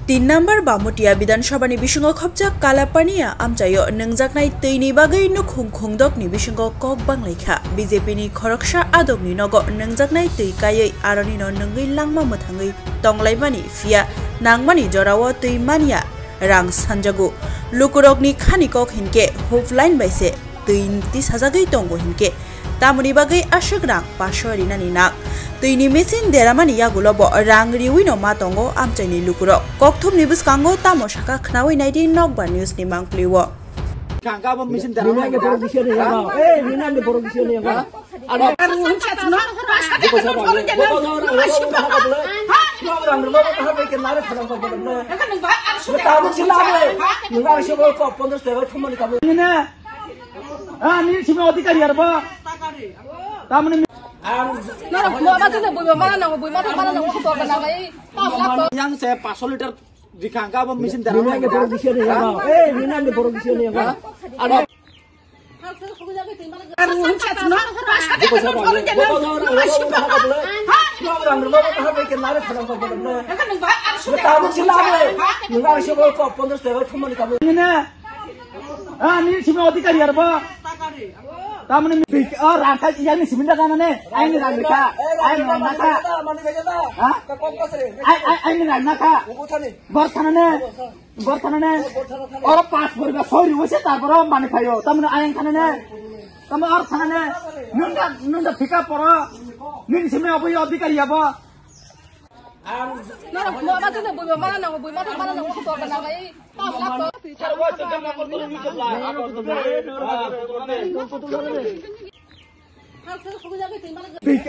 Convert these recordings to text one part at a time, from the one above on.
3 number बामुटिया विधानसभा नि बिसंग खबजाक कालापानिया आमचायो नंगजाकनाय तैनि बागै नुखुं खुंदकनि बिसंग कक बांलायखा बीजेपी नि खरकसा आदबनि नगो नंगजाकनाय तै कायै आरनि न नंगै लांमा मोथाङै तंलायमानि फिया नांमानि जराव तै मानिया रां सानजागु लुकुरकनि खानिकक हिनके होफलाइन बायसे तै 30,000 तंगो हिनके तामुनि बागै आशक रां 500 रिनानि नाक तैनि मेसिन देरामानि यागुलबो रां रिविनो मातंगो आमचाइनि लुकुरक ककथुमनि बिसकांगो तामो साका खनावै नायदि नकबा न्यूजनि मांक्लिवो कांगाबो मेसिन देरामानि के प्रोडक्शन है ए रिना के प्रोडक्शन है yang saya 500 liter di kangka apa mesin darah ke produksi ni ya eh ini ke produksi ni ya ada तामने और राखा यानी सिमिंडा का ने आइन राखा आइन राखा हां आइन राखा गरथाने और पास भरबा सौरी होसे तारपर माने खायो तामने आइन खाने तम और खाने नुंडा फिका पर निन सिमे अब यो अधिकारी अब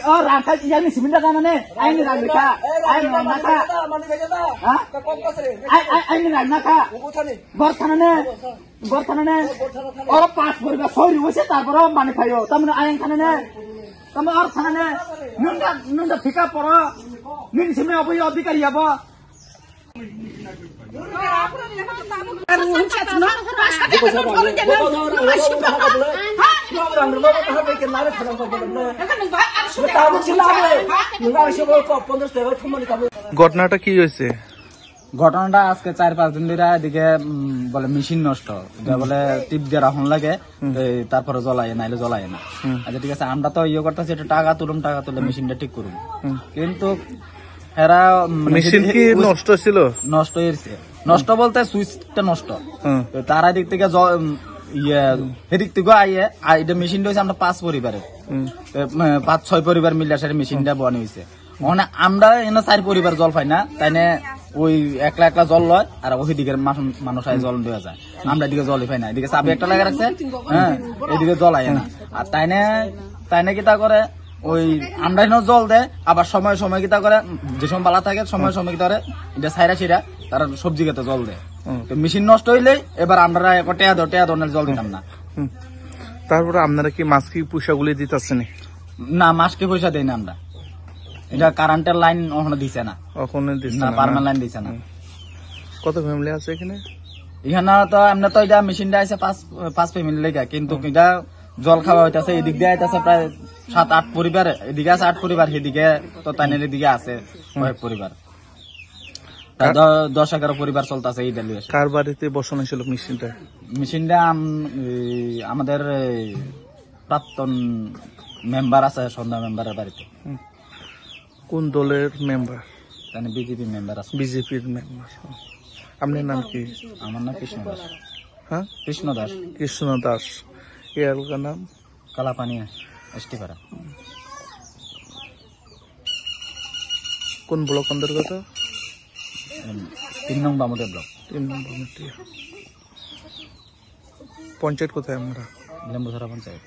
और राखा यानी सिमिंडा का ने आइन राखा आइन राखा हां आइन राखा गरथाने और पास भरबा सौरी होसे तारपर माने खायो तामने आइन खाने तम और खाने नुंडा फिका पर निन सिमे अब यो अधिकारी अब ঘটনাটা কি হয়েছে? ঘটনাটা আজকে 4-5 দিন ধরে এদিকে বলে মেশিন নষ্ট বলে টিপ দিয়ে রাখুন লাগে তারপরে জ্বলায় নাইলে জ্বলায় না। আচ্ছা ঠিক আছে, আমরা তো ইয়ে করতেছি একটু টাকা তুলে মেশিনটা ঠিক করুন, কিন্তু এরা মেশিন কি নষ্ট ছিল? নষ্ট হয়েছে, নষ্ট বলতে সুইচটা নষ্ট। তারা দিক থেকে এদিক থেকে আইয়ে এটা মেশিনটা হয়েছে আমরা 5 পরিবারে 5-6 পরিবার মিলে সেটা মেশিনটা বনে হয়েছে। মানে আমরা এনে 4 পরিবার জল পাই না, তাই না ওই একলা জল লয় আর ওই দিকের মানুষ জল দেওয়া যায়, আমরা এদিকে জলই পাই না। এদিকে চাবি একটা লাগা রাখছে, হ্যাঁ এদিকে জল আয় না। আর তাই না কিতা করে ওই আমরা এনে জল দেয়, আবার সময় কিতা করে যে সময় বালা থাকে সময় কিতা করে এটা সাইরা তারা সবজি খেতে জল দেয়। মেশিন নষ্ট হইলে এবার আমরা টেয়া দর জল দিতাম না। তারপরে আপনারা কি মাছ কি পয়সাগুলি দিতেছেন? না, মাসকে পয়সা দেয় না আমরা, এটা কারেন্টের লাইন ওখানে দিছে না, পার্মানেন্ট লাইন দিছে না। কত ফ্যামিলি আছে এখানে? এখানে তো আমরা তো এটা মেশিনটা আছে 5 ফ্যামিলি লেগে, কিন্তু এটা জল খাওয়া হইতাছে এদিক দিয়ে আইতাছে প্রায় 7-8 পরিবার, এদিকে আছে 8 পরিবার, সেদিকে তো তাইনের দিকে আছে কয়েক পরিবার, 10-11 পরিবার চলতেছে এই ডালি। কার বাড়িতে বসানো ছিল মেশিনটা? আমাদের প্রাক্তন মেম্বার আছে, সন্ধ্যা মেম্বারের বাড়িতে। কোন দলের মেম্বার? বিজেপি মেম্বার আছে। বিজেপির মেম্বার। আপনার নাম কি? আমার নাম কৃষ্ণ দাস। হ্যাঁ, কৃষ্ণ দাস। এই এলাকার নাম কালাপানিয়া, এসটিপাড়া। কোন ব্লক অন্তর্গত? 3 নং বামুটিয়া ব্লক। 3 নং বামুটিয়া। পঞ্চায়েত কোথায়? আমরা লেম্বুছড়া পঞ্চায়েত।